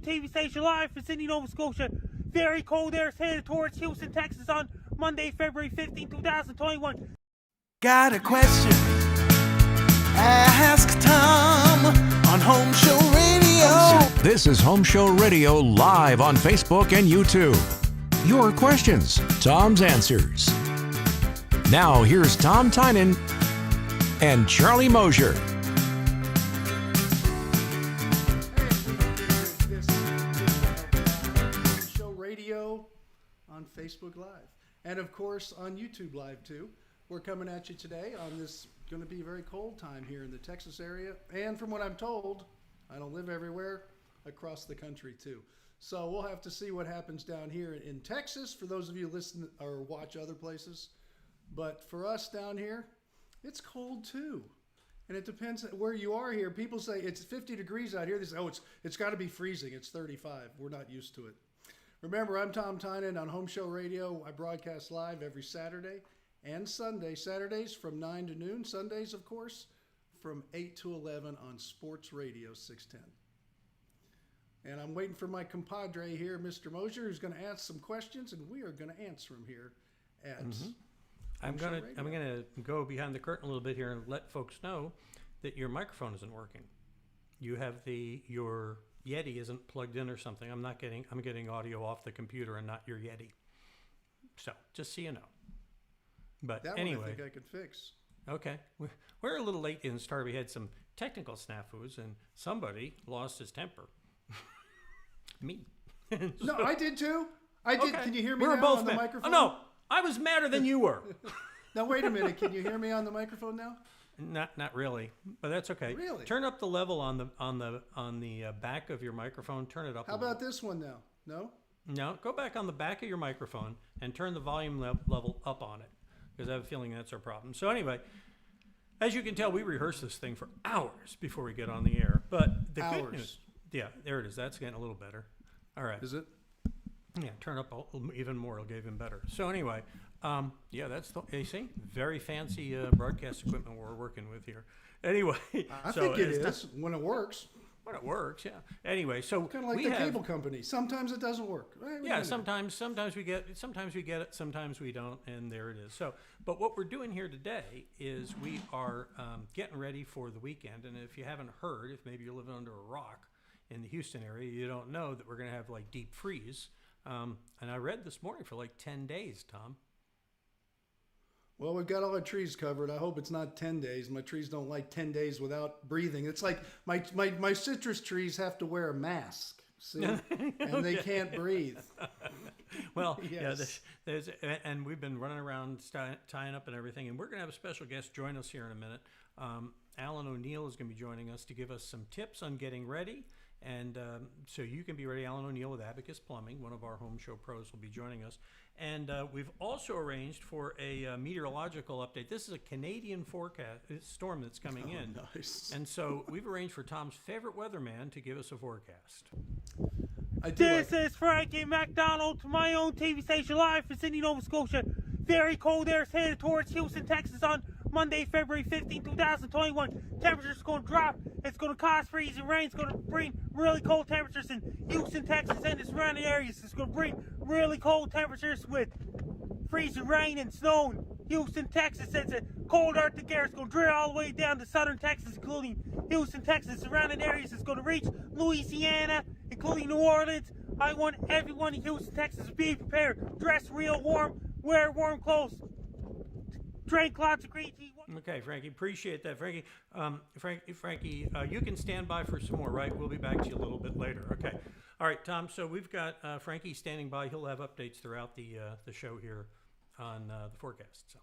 TV station live from Sydney, Nova Scotia. Very cold air is headed towards Houston, Texas on Monday, February 15, 2021. Got a question? Ask Tom on Home Show Radio. This is Home Show Radio live on Facebook and YouTube. Your questions, Tom's answers. Now here's Tom Tynan and Charlie Mosier. Show Radio on Facebook Live, and of course on YouTube Live too. We're coming at you today on this going to be a very cold time here in the Texas area, and from what I'm told, I don't live everywhere, across the country too. So we'll have to see what happens down here in Texas for those of you who listen or watch other places. But for us down here, it's cold too. And it depends where you are here. People say it's 50 degrees out here. They say, oh, it's got to be freezing. It's 35. We're not used to it. Remember, I'm Tom Tynan on Home Show Radio. I broadcast live every Saturday and Sunday. Saturdays from 9 to noon. Sundays, of course, from 8 to 11 on Sports Radio 610. And I'm waiting for my compadre here, Mr. Mosier, who's going to ask some questions, and we are going to answer them here at I'm gonna go behind the curtain a little bit here and let folks know that your microphone isn't working. You have your Yeti isn't plugged in or something. I'm getting audio off the computer and not your Yeti. So just so you know. But that anyway, one I think I could fix. Okay, we're a little late in the start. We had some technical snafus and somebody lost his temper. Me. No, I did too. I did. Okay. Can you hear me we were now both on the mad. microphone? Oh, no. I was madder than you were. Now wait a minute. Can you hear me on the microphone now? Not really, but that's okay. Really? Turn up the level on the back of your microphone. Turn it up. How about this one now? No. No, go back on the back of your microphone and turn the volume level up on it, because I have a feeling that's our problem. So anyway, as you can tell, we rehearse this thing for hours before we get on the air. But the good news, yeah, there it is. That's getting a little better. All right. Is it? Yeah, turn up even more. It'll get even better. So anyway, yeah, that's you see, very fancy broadcast equipment we're working with here. Anyway, I think it is when it works. When it works, yeah. Anyway, so Kind of like the cable company. Sometimes it doesn't work. Yeah, sometimes we get it, sometimes we don't, and there it is. So, but what we're doing here today is we are getting ready for the weekend. And if you haven't heard, if maybe you're living under a rock in the Houston area, you don't know that we're going to have like deep freeze. And I read this morning for like 10 days, Tom. Well, we've got all our trees covered. I hope it's not 10 days. My trees don't like 10 days without breathing. It's like my citrus trees have to wear a mask, see? And they can't breathe. Well, Yes. yeah, and we've been running around tying up and everything. And we're going to have a special guest join us here in a minute. Alan O'Neill is going to be joining us to give us some tips on getting ready. And so you can be ready. Alan O'Neill with Abacus Plumbing, one of our Home Show pros, will be joining us. And we've also arranged for a meteorological update. This is a Canadian forecast storm that's coming in. Nice. And so we've arranged for Tom's favorite weatherman to give us a forecast. This is Frankie McDonald to my own TV station live from Sydney, Nova Scotia. Very cold air is headed towards Houston, Texas on Monday, February 15, 2021. Temperature's going to drop. It's going to cause freezing rain. It's going to bring really cold temperatures in Houston, Texas and the surrounding areas. It's going to bring really cold temperatures with freezing rain and snow in Houston, Texas. It's a cold Arctic air. It's going to drill all the way down to southern Texas, including Houston, Texas, surrounding areas. It's going to reach Louisiana, including New Orleans. I want everyone in Houston, Texas to be prepared. Dress real warm. Wear warm clothes. Drink lots of green tea. Okay, Frankie, appreciate that. Frankie, you can stand by for some more, right? We'll be back to you a little bit later. Okay. All right, Tom, so we've got Frankie standing by. He'll have updates throughout the show here on the forecast. So.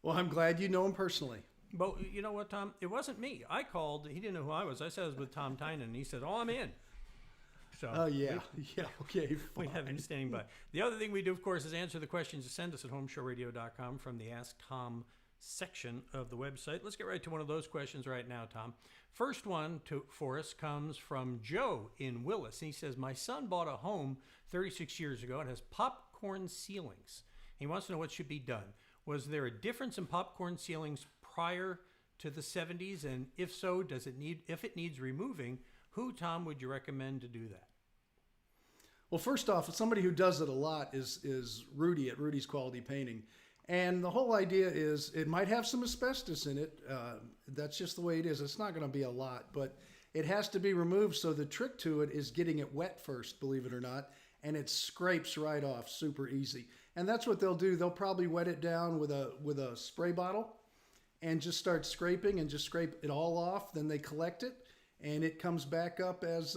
Well, I'm glad you know him personally. But you know what, Tom? It wasn't me. I called. He didn't know who I was. I said I was with Tom Tynan, and he said, oh, I'm in. So Oh, yeah. Okay, we fine. have him standing by. The other thing we do, of course, is answer the questions you send us at homeshowradio.com from the Ask Tom section of the website. Let's get right to one of those questions right now, Tom. First one for us comes from Joe in Willis. And he says, my son bought a home 36 years ago and has popcorn ceilings. He wants to know what should be done. Was there a difference in popcorn ceilings prior to the 70s? And if so, if it needs removing, Who, Tom, would you recommend to do that? Well, first off, somebody who does it a lot is Rudy at Rudy's Quality Painting. And the whole idea is it might have some asbestos in it. That's just the way it is. It's not going to be a lot, but it has to be removed. So the trick to it is getting it wet first, believe it or not, and it scrapes right off super easy. And that's what they'll do. They'll probably wet it down with a spray bottle and just start scraping and just scrape it all off. Then they collect it and it comes back up as,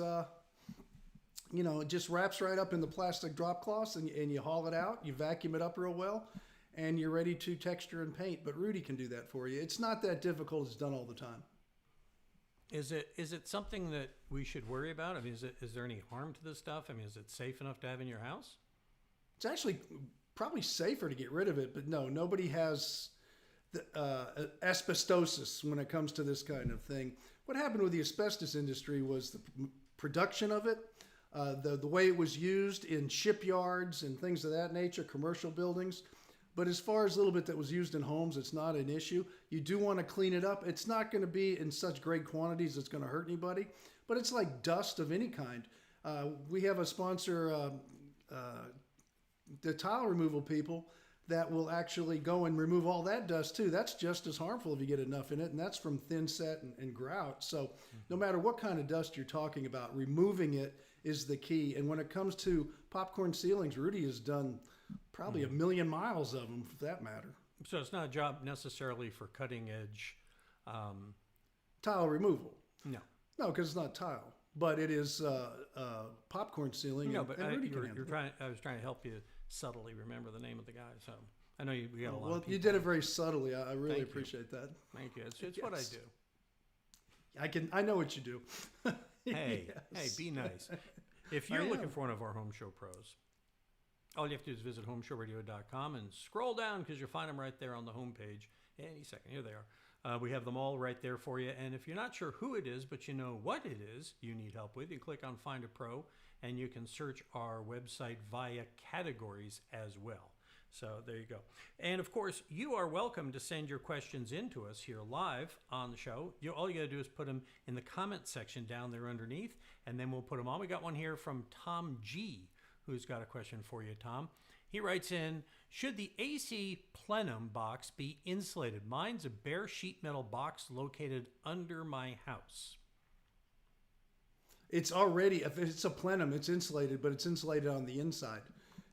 it just wraps right up in the plastic drop cloths and you haul it out. You vacuum it up real well and you're ready to texture and paint. But Rudy can do that for you. It's not that difficult. It's done all the time. Is it something that we should worry about? I mean, is there any harm to this stuff? I mean, is it safe enough to have in your house? It's actually probably safer to get rid of it, but no, nobody has the, asbestosis when it comes to this kind of thing. What happened with the asbestos industry was the production of it, the way it was used in shipyards and things of that nature, commercial buildings. But as far as a little bit that was used in homes, it's not an issue. You do want to clean it up. It's not going to be in such great quantities it's going to hurt anybody, but it's like dust of any kind. We have a sponsor, the tile removal people, that will actually go and remove all that dust too. That's just as harmful if you get enough in it, and that's from thin set and grout. So no matter what kind of dust you're talking about, removing it is the key. And when it comes to popcorn ceilings, Rudy has done probably 1 million miles of them, for that matter. So it's not a job necessarily for cutting edge. Tile removal. No, because it's not tile, but it is popcorn ceiling. No, and, but and Rudy can handle it. I was trying to help you subtly remember the name of the guy. So I know we got a lot. Well, of people. you did it very subtly. I really Thank you. appreciate that. Thank you. It's what I Yes. do. I know what you do. Hey, Yes. be nice. If I you're am. looking for one of our Home Show pros, all you have to do is visit homeshowradio.com and scroll down because you'll find them right there on the homepage. Any second, here they are. We have them all right there for you. And if you're not sure who it is, but you know what it is you need help with, you click on Find a Pro, and you can search our website via categories as well. So there you go. And of course, you are welcome to send your questions in to us here live on the show. All you got to do is put them in the comment section down there underneath, and then we'll put them on. We got one here from Tom G, who's got a question for you, Tom. He writes in, should the AC plenum box be insulated? Mine's a bare sheet metal box located under my house. It's already, if it's a plenum, it's insulated, but it's insulated on the inside.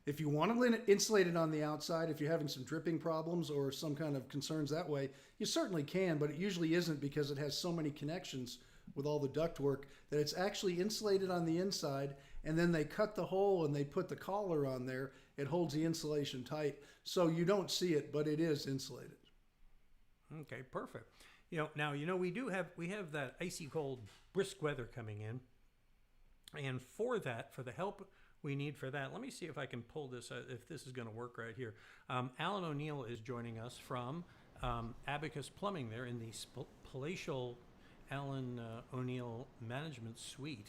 If you want to insulate it on the outside, if you're having some dripping problems or some kind of concerns that way, you certainly can, but it usually isn't because it has so many connections with all the ductwork that it's actually insulated on the inside, and then they cut the hole and they put the collar on there. It holds the insulation tight, so you don't see it, but it is insulated. Okay, perfect. Now we have that icy cold, brisk weather coming in, and for the help we need for that, let me see if I can pull this, if this is going to work right here. Alan O'Neill is joining us from Abacus Plumbing there in the palatial Alan O'Neill Management Suite.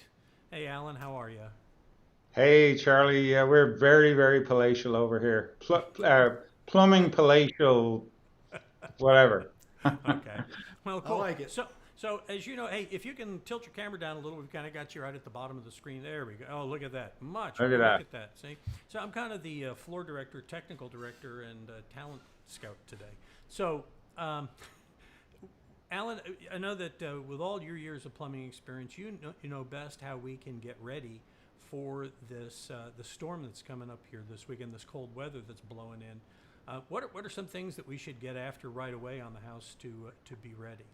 Hey, Alan, how are you? Hey, Charlie. Yeah, we're very, very palatial over here. Plumbing palatial, whatever. Okay. Well, cool. I like it. So as you know, hey, if you can tilt your camera down a little, we've kind of got you right at the bottom of the screen. There we go. Oh, look at that. Look at that. See? So I'm kind of the floor director, technical director, and talent scout today. So, Alan, I know that with all your years of plumbing experience, you know best how we can get ready for this the storm that's coming up here this weekend, this cold weather that's blowing in. What are some things that we should get after right away on the house to be ready?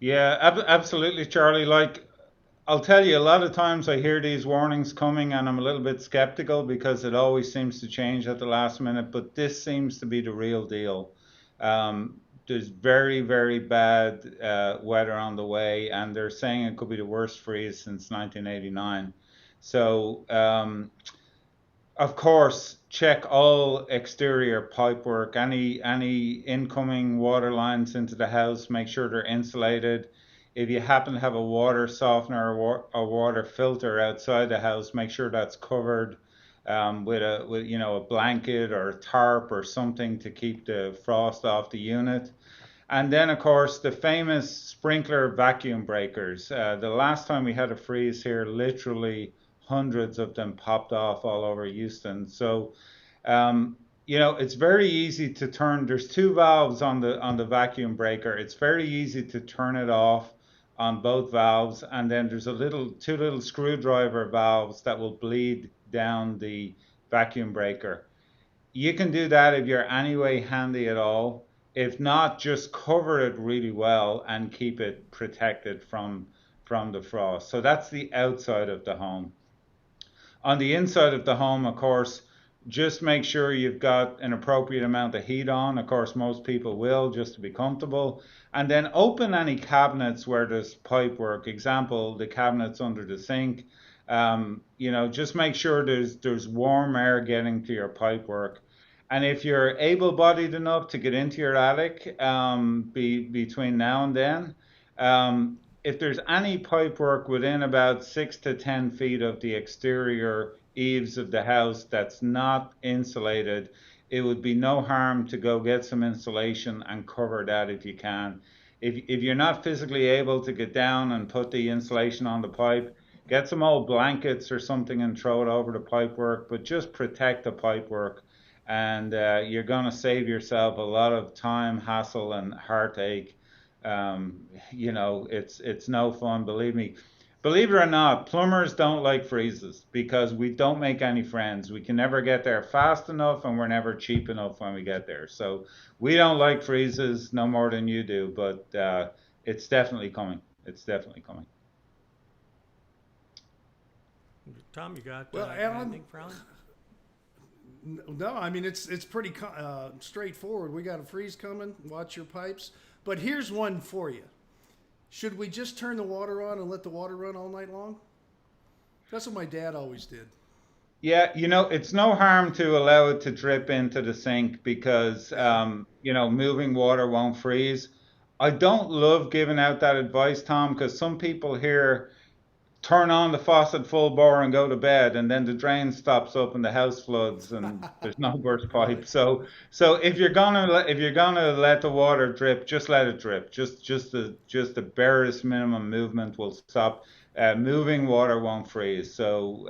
Yeah, absolutely, Charlie. Like, I'll tell you, a lot of times I hear these warnings coming and I'm a little bit skeptical because it always seems to change at the last minute, but this seems to be the real deal. There's very, very bad weather on the way, and they're saying it could be the worst freeze since 1989. So, of course, check all exterior pipework, any incoming water lines into the house, make sure they're insulated. If you happen to have a water softener or a water filter outside the house, make sure that's covered with a blanket or tarp or something to keep the frost off the unit. And then, of course, the famous sprinkler vacuum breakers. The last time we had a freeze here, literally hundreds of them popped off all over Houston. So, um, it's very easy to turn. There's two valves on the vacuum breaker. It's very easy to turn it off on both valves, and then there's two little screwdriver valves that will bleed down the vacuum breaker. You can do that if you're anyway handy at all. If not, just cover it really well and keep it protected from the frost. So that's the outside of the home. On the inside of the home, of course, just make sure you've got an appropriate amount of heat on. Of course, most people will, just to be comfortable. And then open any cabinets where there's pipe work. Example, the cabinets under the sink. Just make sure there's warm air getting to your pipe work. And if you're able-bodied enough to get into your attic between now and then, if there's any pipe work within about 6 to 10 feet of the exterior eaves of the house that's not insulated, it would be no harm to go get some insulation and cover that if you can. If you're not physically able to get down and put the insulation on the pipe, get some old blankets or something and throw it over the pipe work, but just protect the pipe work. And you're going to save yourself a lot of time, hassle, and heartache. It's no fun, believe me. Believe it or not, plumbers don't like freezes because we don't make any friends. We can never get there fast enough, and we're never cheap enough when we get there. So we don't like freezes no more than you do, but it's definitely coming. It's definitely coming. Tom, you got Alan, anything for Alan? No, I mean, it's pretty straightforward. We got a freeze coming. Watch your pipes. But here's one for you. Should we just turn the water on and let the water run all night long? That's what my dad always did. Yeah, it's no harm to allow it to drip into the sink because, moving water won't freeze. I don't love giving out that advice, Tom, because some people here turn on the faucet full bore and go to bed, and then the drain stops up and the house floods and there's no burst pipe. So if you're gonna let the water drip, just let it drip. Just the barest minimum movement will stop. Moving water won't freeze. So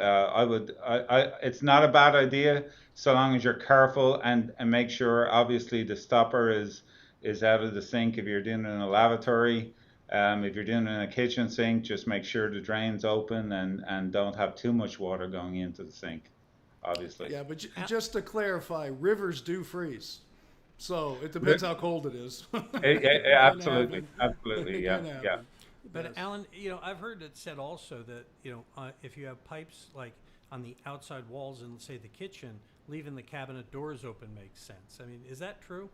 it's not a bad idea so long as you're careful and make sure obviously the stopper is out of the sink if you're doing it in a lavatory. If you're doing it in a kitchen sink, just make sure the drain's open and don't have too much water going into the sink, obviously. Yeah, but just to clarify, rivers do freeze. So it depends how cold it is. Absolutely, yeah. But Alan, I've heard it said also that, if you have pipes like on the outside walls in, say, the kitchen, leaving the cabinet doors open makes sense. I mean, is that true?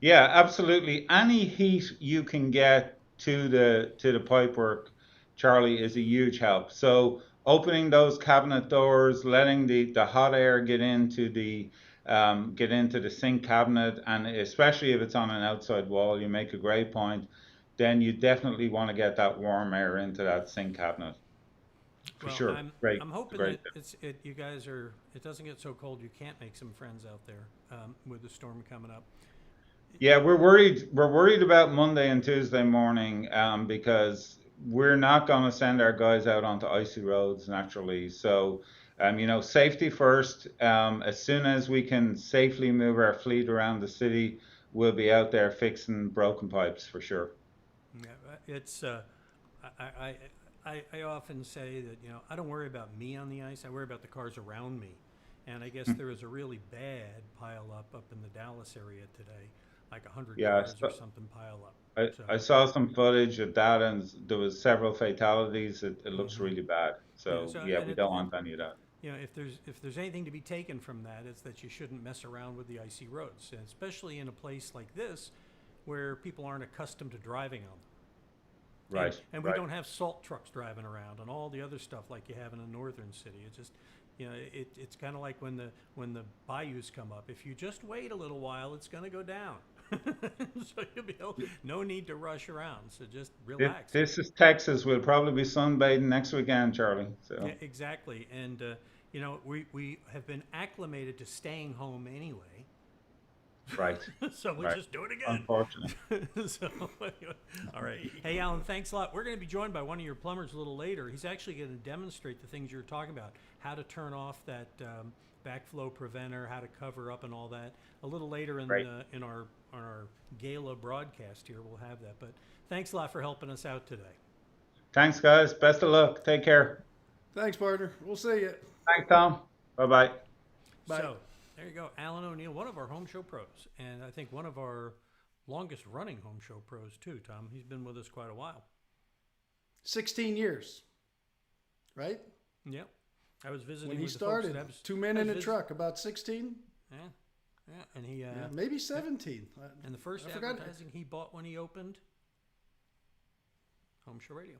Yeah, absolutely. Any heat you can get to the pipework, Charlie, is a huge help. So opening those cabinet doors, letting the hot air get into the sink cabinet, and especially if it's on an outside wall, you make a great point. Then you definitely want to get that warm air into that sink cabinet. For sure. I'm hoping that you guys it doesn't get so cold you can't make some friends out there with the storm coming up. Yeah, we're worried. We're worried about Monday and Tuesday morning because we're not going to send our guys out onto icy roads naturally. So, safety first. As soon as we can safely move our fleet around the city, we'll be out there fixing broken pipes for sure. Yeah, it's. I often say that I don't worry about me on the ice. I worry about the cars around me, and I guess there was a really bad pile up in the Dallas area today. Like 100 cars or something pile up. I saw some footage of that, and there was several fatalities. It looks really bad. So we don't want any of that. If there's anything to be taken from that, it's that you shouldn't mess around with the icy roads, and especially in a place like this, where people aren't accustomed to driving on them. Right. And we don't have salt trucks driving around and all the other stuff like you have in a northern city. It's just. It's kind of like when the bayous come up. If you just wait a little while, it's going to go down. So you'll be no need to rush around. So just relax. This is Texas. We'll probably be sunbathing next weekend, Charlie. So. Yeah, exactly. And we have been acclimated to staying home anyway. Right. So we'll Right. just do it again. Unfortunately. So, anyway, all right. Hey, Alan, thanks a lot. We're going to be joined by one of your plumbers a little later. He's actually going to demonstrate the things you're talking about, how to turn off that backflow preventer, how to cover up and all that. A little later Right. in our gala broadcast here, we'll have that. But thanks a lot for helping us out today. Thanks, guys. Best of luck. Take care. Thanks, partner. We'll see you. Thanks, Tom. Bye-bye. Bye. So there you go, Alan O'Neill, one of our home show pros, and I think one of our longest running home show pros too, Tom. He's been with us quite a while. 16 years, right? Yep. I was visiting When he with started, the folks at 2 men in a truck, about 16? Yeah. And he Yeah, maybe 17. and the first I forgot. advertising he bought when he opened Home Show Radio.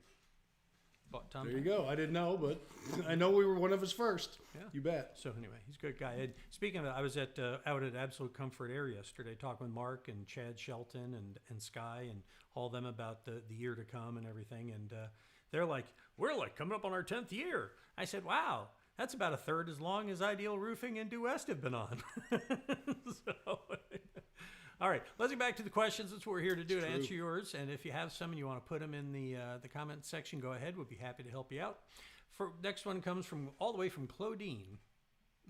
Bought Tom. There you go. I didn't know, but I know we were one of his first. Yeah. You bet. So anyway, he's a good guy. And speaking of it, I was out at Absolute Comfort Air yesterday talking with Mark and Chad Shelton and Sky and all them about the year to come and everything. And they're like, we're like coming up on our 10th year. I said, wow, that's about a third as long as Ideal Roofing and Due West have been on. So, all right, let's get back to the questions. That's what we're here to do, to answer yours. And if you have some and you want to put them in the comment section, go ahead. We'll be happy to help you out. Next one comes from all the way from Claudine,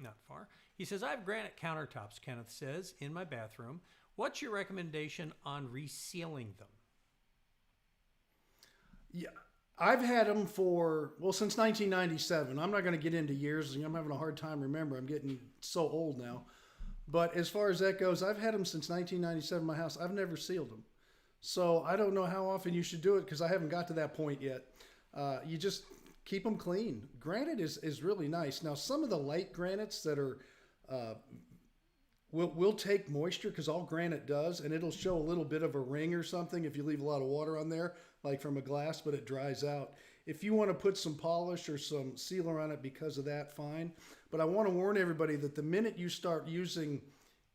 not far. He says, I have granite countertops, Kenneth says, in my bathroom. What's your recommendation on resealing them? Yeah. I've had them since 1997. I'm not going to get into years. I'm having a hard time remembering. I'm getting so old now. But as far as that goes, I've had them since 1997 in my house. I've never sealed them. So I don't know how often you should do it because I haven't got to that point yet. You just keep them clean. Granite is really nice. Now, some of the light granites that are will take moisture because all granite does, and it'll show a little bit of a ring or something if you leave a lot of water on there, like from a glass, but it dries out. If you want to put some polish or some sealer on it because of that, fine. But I want to warn everybody that the minute you start using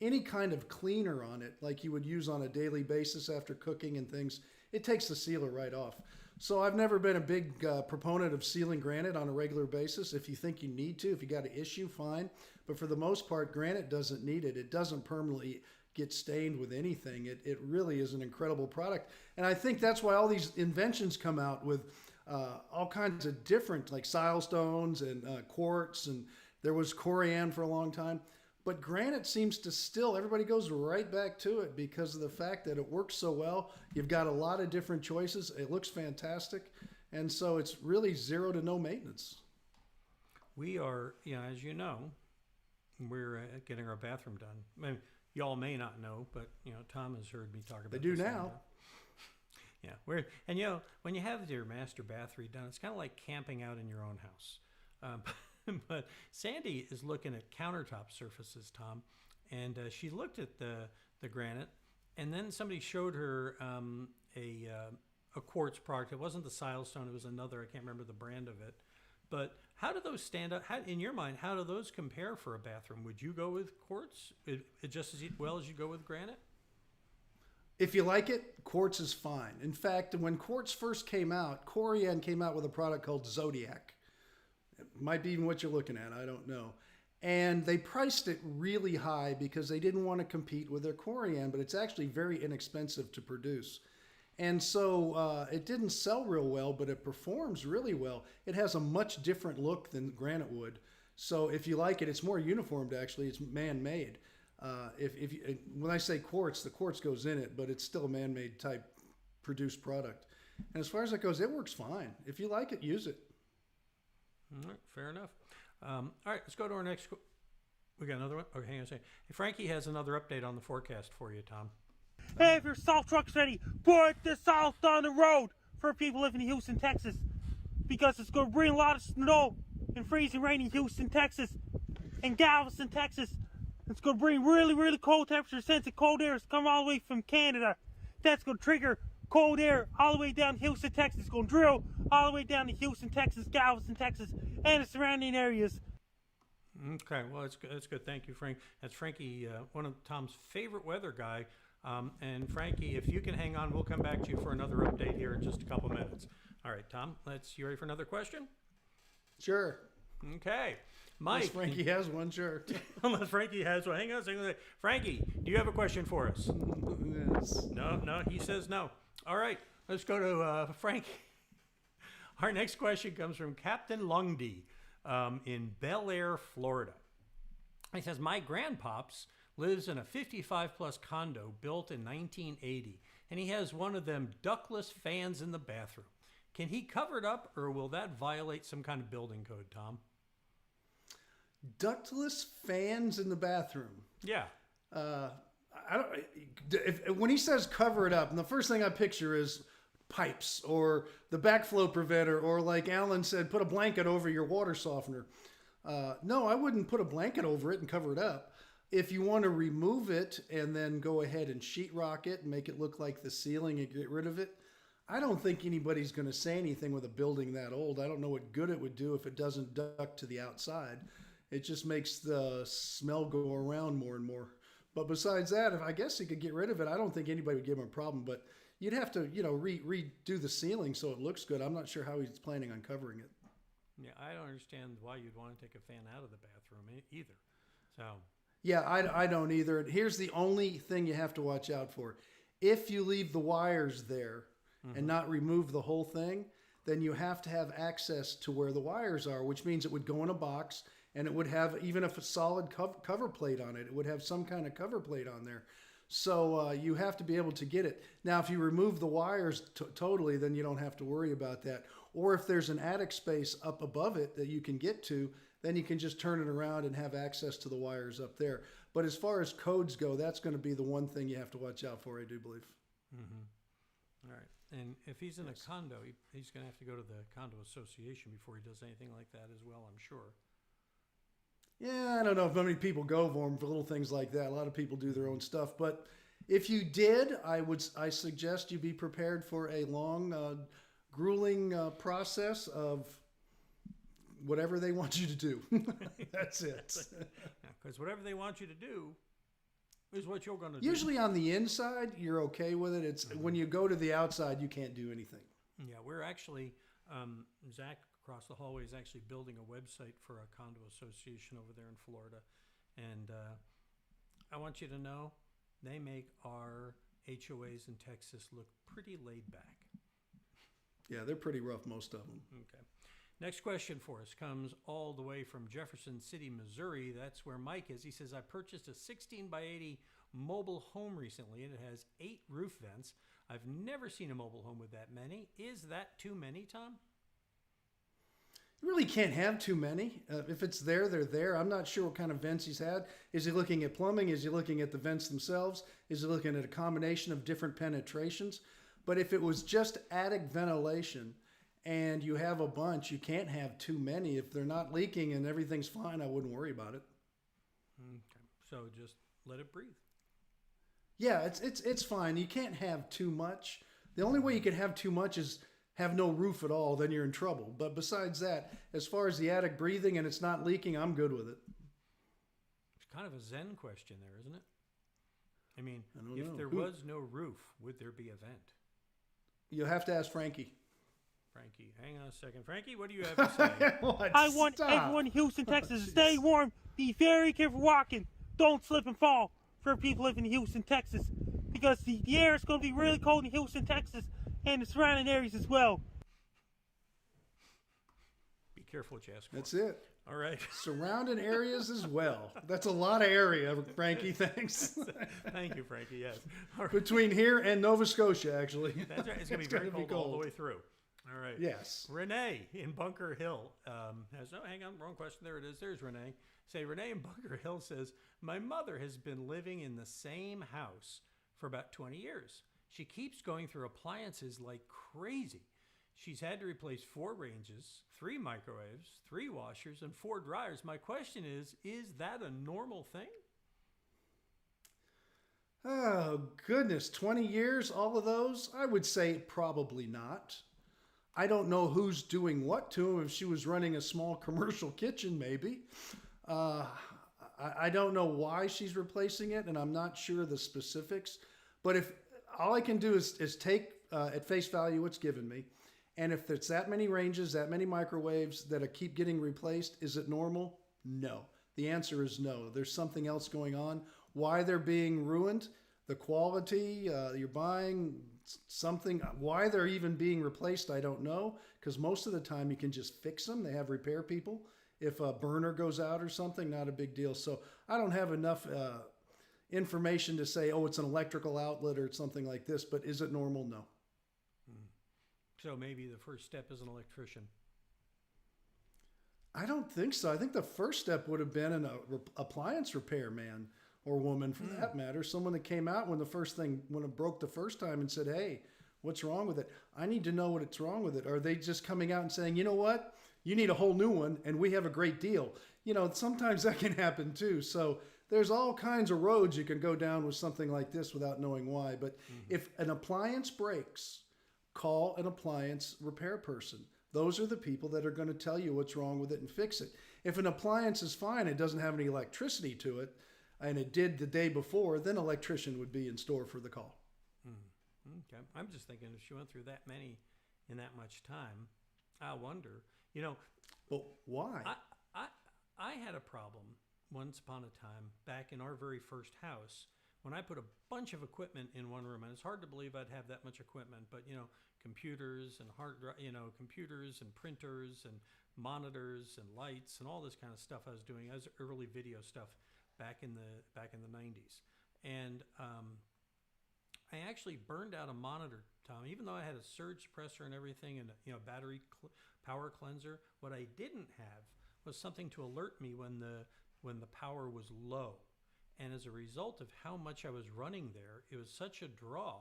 any kind of cleaner on it, like you would use on a daily basis after cooking and things, it takes the sealer right off. So I've never been a big proponent of sealing granite on a regular basis. If you think you need to, if you got an issue, fine. But for the most part, granite doesn't need it. It doesn't permanently get stained with anything. It really is an incredible product. And I think that's why all these inventions come out with all kinds of different, like silestones and quartz, and there was corian for a long time. But granite seems to still, everybody goes right back to it because of the fact that it works so well. You've got a lot of different choices. It looks fantastic. And so it's really zero to no maintenance. We are, as you know, we're getting our bathroom done. I mean, y'all may not know, but, Tom has heard me talk about They do this now. Yeah. When you have your master bath redone, it's kind of like camping out in your own house. But Sandy is looking at countertop surfaces, Tom, and she looked at the granite, and then somebody showed her a quartz product. It wasn't the Silestone; it was another. I can't remember the brand of it. But how do those stand out? In your mind, how do those compare for a bathroom? Would you go with quartz just as well as you go with granite? If you like it, quartz is fine. In fact, when quartz first came out, Corian came out with a product called Zodiac. It might be even what you're looking at. I don't know. And they priced it really high because they didn't want to compete with their Corian, but it's actually very inexpensive to produce. And so it didn't sell real well, but it performs really well. It has a much different look than granite would. So if you like it, it's more uniformed actually. It's man-made. When I say quartz, the quartz goes in it, but it's still a man-made type produced product. And as far as that goes, it works fine. If you like it, use it. All right, fair enough. All right, let's go to our next. We got another one? Okay, hang on a second. Hey, Frankie has another update on the forecast for you, Tom. Hey, if your salt truck's ready, put the salt on the road for people living in Houston, Texas. Because it's going to bring a lot of snow and freezing rain in Houston, Texas, and Galveston, Texas. It's going to bring really, really cold temperatures since the cold air is coming all the way from Canada. That's going to trigger cold air all the way down to Houston, Texas. It's going to drill all the way down to Houston, Texas, Galveston, Texas, and the surrounding areas. Okay, well, that's good. Thank you, Frank. That's Frankie, one of Tom's favorite weather guy. And Frankie, if you can hang on, we'll come back to you for another update here in just a couple minutes. All right, Tom, you ready for another question? Sure. Okay. Mike. Frankie has one, sure. Unless Frankie has one. Hang on a second. Frankie, do you have a question for us? Yes. No, he says no. All right, let's go to Frankie. Our next question comes from Captain Lundy in Bel Air, Florida. He says, my grandpops lives in a 55-plus condo built in 1980, and he has one of them ductless fans in the bathroom. Can he cover it up, or will that violate some kind of building code, Tom? Ductless fans in the bathroom. Yeah. I don't. When he says cover it up, and the first thing I picture is pipes or the backflow preventer, or like Alan said, put a blanket over your water softener. No, I wouldn't put a blanket over it and cover it up. If you want to remove it and then go ahead and sheetrock it and make it look like the ceiling and get rid of it, I don't think anybody's going to say anything with a building that old. I don't know what good it would do if it doesn't duct to the outside. It just makes the smell go around more and more. But besides that, I guess he could get rid of it. I don't think anybody would give him a problem, but you'd have to, redo the ceiling so it looks good. I'm not sure how he's planning on covering it. Yeah, I don't understand why you'd want to take a fan out of the bathroom either. So. Yeah, I don't either. Here's the only thing you have to watch out for. If you leave the wires there and not remove the whole thing, then you have to have access to where the wires are, which means it would go in a box and it would have, even if a solid cover plate on it, it would have some kind of cover plate on there. So you have to be able to get it. Now, if you remove the wires totally, then you don't have to worry about that. Or if there's an attic space up above it that you can get to, then you can just turn it around and have access to the wires up there. But as far as codes go, that's going to be the one thing you have to watch out for, I do believe. Mm-hmm. All right. And if he's in a condo, he's going to have to go to the condo association before he does anything like that as well, I'm sure. Yeah, I don't know if many people go for them for little things like that. A lot of people do their own stuff. But if you did, I suggest you be prepared for a long, grueling process of whatever they want you to do. That's it. Because whatever they want you to do is what you're going to do. Usually on the inside, you're okay with it. It's when you go to the outside, you can't do anything. Yeah, we're actually, Zach across the hallway is actually building a website for a condo association over there in Florida. And I want you to know, they make our HOAs in Texas look pretty laid back. Yeah, they're pretty rough, most of them. Okay. Next question for us comes all the way from Jefferson City, Missouri. That's where Mike is. He says, I purchased a 16 by 80 mobile home recently, and it has 8 roof vents. I've never seen a mobile home with that many. Is that too many, Tom? You really can't have too many. If it's there, they're there. I'm not sure what kind of vents he's had. Is he looking at plumbing? Is he looking at the vents themselves? Is he looking at a combination of different penetrations? But if it was just attic ventilation and you have a bunch, you can't have too many. If they're not leaking and everything's fine, I wouldn't worry about it. Okay. So just let it breathe. Yeah, it's fine. You can't have too much. The only way you can have too much is have no roof at all, then you're in trouble. But besides that, as far as the attic breathing and it's not leaking, I'm good with it. It's kind of a Zen question there, isn't it? I mean, I if don't know. there was no roof, would there be a vent? You'll have to ask Frankie. Frankie, hang on a second. Frankie, what do you have to say? What? I want Stop. everyone in Houston, Texas to stay warm. Be very careful walking. Don't slip and fall for people living in Houston, Texas. Because the air is going to be really cold in Houston, Texas, and the surrounding areas as well. Be careful what you ask for. That's it. All right. Surrounding areas as well. That's a lot of area, Frankie. Thanks. Thank you, Frankie. Yes. All right. Between here and Nova Scotia, actually. That's right. It's going to be very cold all the way through. All right. Yes. Renee in Bunker Hill has hang on, wrong question. There it is. There's Renee. Renee in Bunker Hill says, my mother has been living in the same house for about 20 years. She keeps going through appliances like crazy. She's had to replace 4 ranges, 3 microwaves, 3 washers, and 4 dryers. My question is that a normal thing? Oh, goodness. 20 years, all of those? I would say probably not. I don't know who's doing what to them. If she was running a small commercial kitchen, maybe. I don't know why she's replacing it, and I'm not sure the specifics. But if all I can do is take at face value what's given me, and if it's that many ranges, that many microwaves that keep getting replaced, is it normal? No. The answer is no. There's something else going on. Why they're being ruined, the quality, you're buying something, why they're even being replaced, I don't know, because most of the time you can just fix them. They have repair people. If a burner goes out or something, not a big deal. So I don't have enough information to say, oh, it's an electrical outlet or something like this, but is it normal? No. So maybe the first step is an electrician. I don't think so. I think the first step would have been an appliance repair man or woman for that matter. Someone that came out when it broke the first time and said, hey, what's wrong with it? I need to know what's wrong with it. Are they just coming out and saying, you know what? You need a whole new one and we have a great deal. You know, sometimes that can happen too. So there's all kinds of roads you can go down with something like this without knowing why. But if an appliance breaks, call an appliance repair person. Those are the people that are going to tell you what's wrong with it and fix it. If an appliance is fine, it doesn't have any electricity to it, and it did the day before, then an electrician would be in store for the call. Okay. I'm just thinking if she went through that many in that much time, I wonder, you know. But why? I had a problem once upon a time back in our very first house when I put a bunch of equipment in one room, and it's hard to believe I'd have that much equipment, but you know, computers and computers and printers and monitors and lights and all this kind of stuff I was doing. I was early video stuff back in the 90s, and I actually burned out a monitor, Tom, even though I had a surge suppressor and everything and battery power cleanser. What I didn't have was something to alert me when the power was low. And as a result of how much I was running there, it was such a draw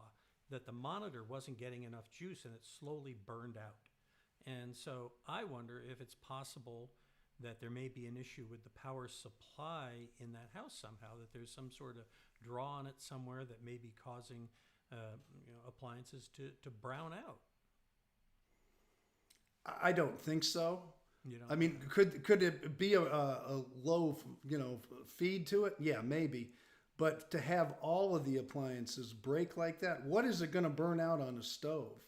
that the monitor wasn't getting enough juice and it slowly burned out. And so I wonder if it's possible that there may be an issue with the power supply in that house somehow, that there's some sort of draw on it somewhere that may be causing appliances to brown out. I don't think so. You know, I mean, could it be a low, feed to it? Yeah, maybe. But to have all of the appliances break like that, what is it going to burn out on a stove?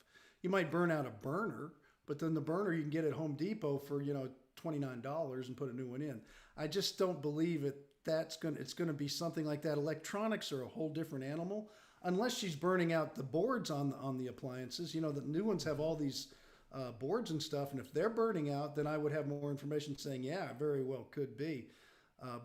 You might burn out a burner, but then the burner you can get at Home Depot for, $29 and put a new one in. I just don't believe it's going to be something like that. Electronics are a whole different animal. Unless she's burning out the boards on the appliances. The new ones have all these boards and stuff, and if they're burning out, then I would have more information saying, yeah, very well could be.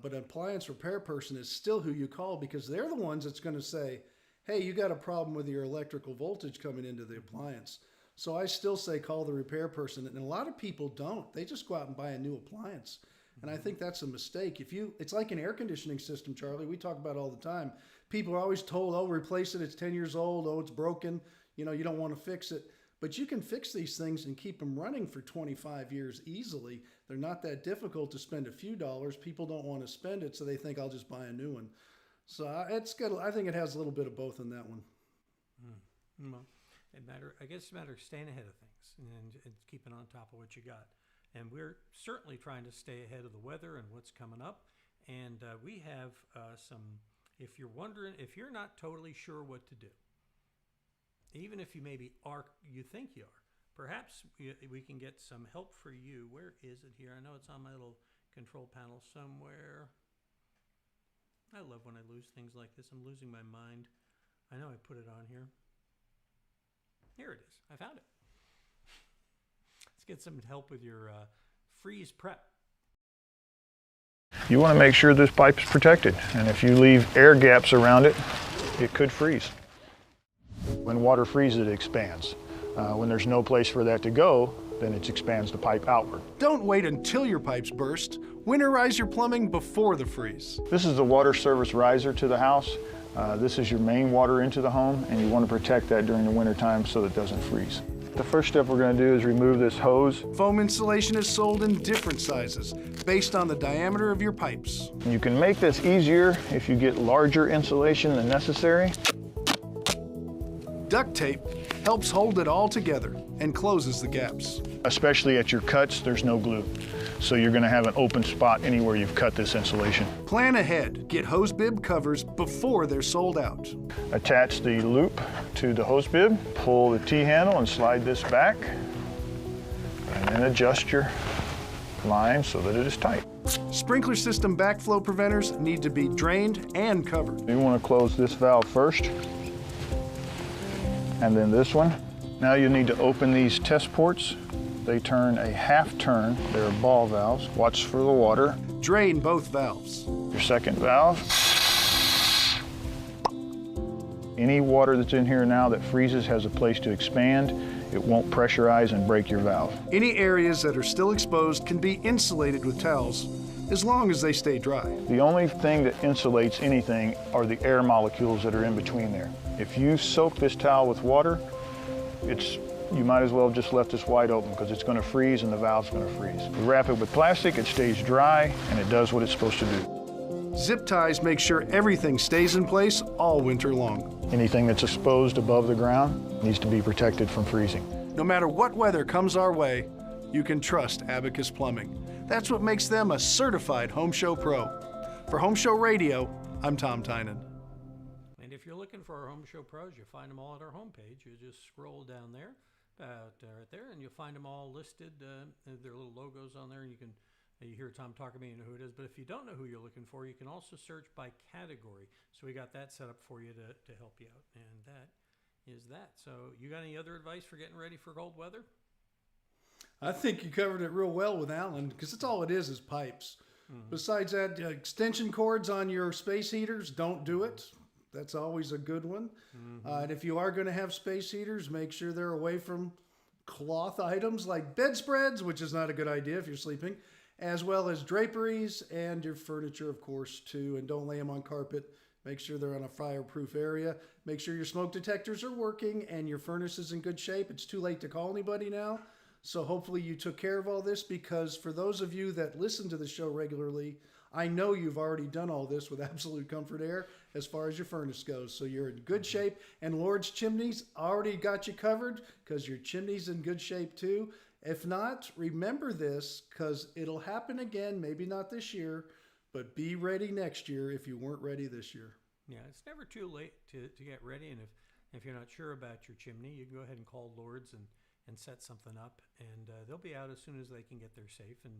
But an appliance repair person is still who you call, because they're the ones that's going to say, hey, you got a problem with your electrical voltage coming into the appliance. So I still say call the repair person, and a lot of people don't. They just go out and buy a new appliance. And I think that's a mistake. It's like an air conditioning system, Charlie. We talk about it all the time. People are always told, oh, replace it. It's 10 years old. Oh, it's broken. You don't want to fix it. But you can fix these things and keep them running for 25 years easily. They're not that difficult to spend a few dollars. People don't want to spend it, so they think I'll just buy a new one. So it's good. I think it has a little bit of both in that one. Well, I guess it's a matter of staying ahead of things and keeping on top of what you got. And we're certainly trying to stay ahead of the weather and what's coming up. And we have some, if you're wondering, if you're not totally sure what to do, even if you you think you are, perhaps we can get some help for you. Where is it here? I know it's on my little control panel somewhere. I love when I lose things like this. I'm losing my mind. I know I put it on here. Here it is. I found it. Let's get some help with your freeze prep. You want to make sure this pipe is protected, and if you leave air gaps around it, it could freeze. When water freezes, it expands. When there's no place for that to go, then it expands the pipe outward. Don't wait until your pipes burst. Winterize your plumbing before the freeze. This is the water service riser to the house. This is your main water into the home, and you want to protect that during the winter time so that it doesn't freeze. The first step we're going to do is remove this hose. Foam insulation is sold in different sizes based on the diameter of your pipes. You can make this easier if you get larger insulation than necessary. Duct tape helps hold it all together and closes the gaps. Especially at your cuts, there's no glue. So you're going to have an open spot anywhere you've cut this insulation. Plan ahead. Get hose bib covers before they're sold out. Attach the loop to the hose bib, pull the T-handle and slide this back, and then adjust your line so that it is tight. Sprinkler system backflow preventers need to be drained and covered. You want to close this valve first, and then this one. Now you need to open these test ports. They turn a half turn. They're ball valves. Watch for the water. Drain both valves. Your second valve. Any water that's in here now that freezes has a place to expand. It won't pressurize and break your valve. Any areas that are still exposed can be insulated with towels as long as they stay dry. The only thing that insulates anything are the air molecules that are in between there. If you soak this towel with water, you might as well have just left this wide open because it's going to freeze and the valve's going to freeze. We wrap it with plastic, it stays dry, and it does what it's supposed to do. Zip ties make sure everything stays in place all winter long. Anything that's exposed above the ground needs to be protected from freezing. No matter what weather comes our way, you can trust Abacus Plumbing. That's what makes them a certified HomeShow Pro. For HomeShow Radio, I'm Tom Tynan. And if you're looking for our HomeShow Pros, you'll find them all at our homepage. You just scroll down there, right there, and you'll find them all listed. Their little logos on there, and you hear Tom talk about, you know who it is. But if you don't know who you're looking for, you can also search by category. So we got that set up for you to help you out, and that is that. So you got any other advice for getting ready for cold weather? I think you covered it real well with Alan, because that's all it is pipes. Mm-hmm. Besides that, extension cords on your space heaters, don't do it. That's always a good one. Mm-hmm. And if you are going to have space heaters, make sure they're away from cloth items like bedspreads, which is not a good idea if you're sleeping, as well as draperies and your furniture, of course, too. And don't lay them on carpet. Make sure they're on a fireproof area. Make sure your smoke detectors are working and your furnace is in good shape. It's too late to call anybody now. So hopefully you took care of all this, because for those of you that listen to the show regularly, I know you've already done all this with Absolute Comfort Air as far as your furnace goes. So you're in good shape. And Lord's Chimneys already got you covered, because your chimney's in good shape too. If not, remember this, because it'll happen again, maybe not this year, but be ready next year if you weren't ready this year. Yeah, it's never too late to get ready. And if you're not sure about your chimney, you can go ahead and call Lord's and set something up, and they'll be out as soon as they can get there safe and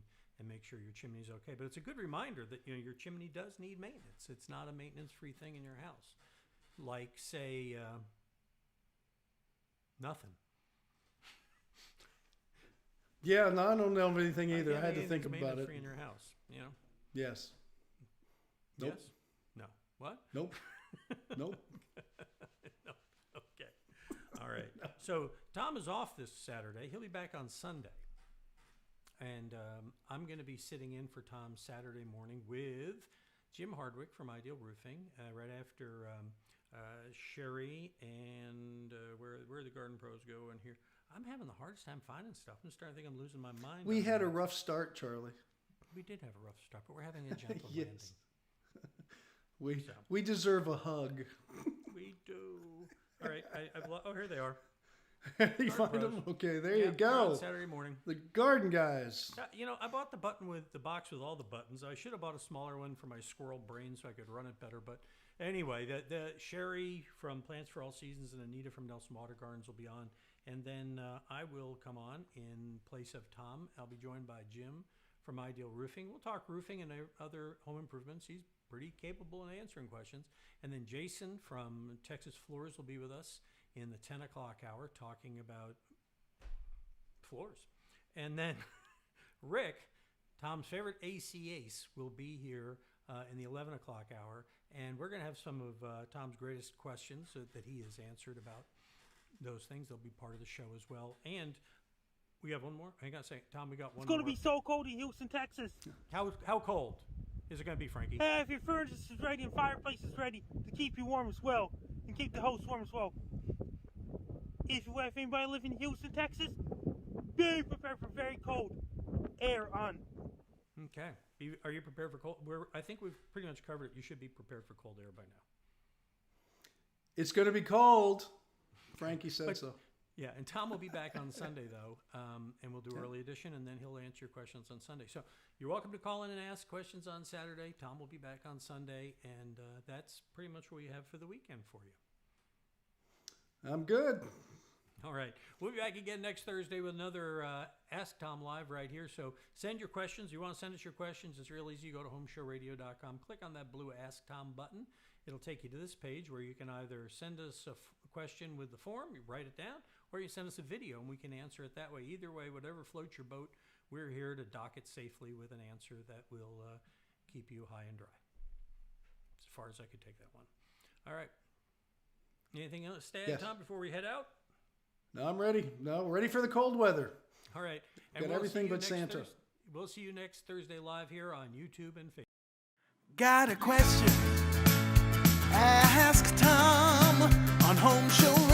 make sure your chimney's okay. But it's a good reminder that your chimney does need maintenance. It's not a maintenance-free thing in your house. Like, say, nothing. Yeah, no, I don't know of anything either. I had to think about it. Maintenance-free in your house, Yes. Nope. Yes? No. What? Nope. Nope. No. Okay. All right. So Tom is off this Saturday. He'll be back on Sunday. And I'm going to be sitting in for Tom Saturday morning with Jim Hardwick from Ideal Roofing, right after Sherry and where the Garden Pros go in here. I'm having the hardest time finding stuff. I'm starting to think I'm losing my mind. We had a rough start, Charlie. We did have a rough start, but we're having a gentle yes. landing. We deserve a hug. We do. All right. Here they are. You find them? Okay, there you go. Saturday morning. The garden guys. I bought the box with all the buttons. I should have bought a smaller one for my squirrel brain so I could run it better. But anyway, the Sherry from Plants for All Seasons and Anita from Nelson Water Gardens will be on. And then I will come on in place of Tom. I'll be joined by Jim from Ideal Roofing. We'll talk roofing and other home improvements. He's pretty capable in answering questions. And then Jason from Texas Floors will be with us in the 10 o'clock hour talking about floors. And then Rick, Tom's favorite AC ace, will be here in the 11 o'clock hour. And we're going to have some of Tom's greatest questions that he has answered about those things. They'll be part of the show as well. And we have one more. Hang on a second. Tom, we got one more. It's going to be so cold in Houston, Texas. How cold is it going to be, Frankie? If your furnace is ready and fireplace is ready to keep you warm as well, and keep the house warm as well. If anybody live in Houston, Texas, be prepared for very cold air on. Okay. Are you prepared for cold? I think we've pretty much covered it. You should be prepared for cold air by now. It's going to be cold. Frankie said so. Yeah, and Tom will be back on Sunday, though, and we'll do early edition, and then he'll answer your questions on Sunday. So you're welcome to call in and ask questions on Saturday. Tom will be back on Sunday, and that's pretty much what we have for the weekend for you. I'm good. All right. We'll be back again next Thursday with another Ask Tom Live right here. So send your questions. You want to send us your questions, it's real easy. You go to homeshowradio.com. Click on that blue Ask Tom button. It'll take you to this page where you can either send us a question with the form, you write it down, or you send us a video and we can answer it that way. Either way, whatever floats your boat, we're here to dock it safely with an answer that will keep you high and dry. As far as I could take that one. All right. Anything else to add, Yes. Tom, before we head out? No, I'm ready. No, ready for the cold weather. All right. Got everything see you but next Santa. We'll see you next Thursday live here on YouTube and Facebook. Got a question? Ask Tom on Home Show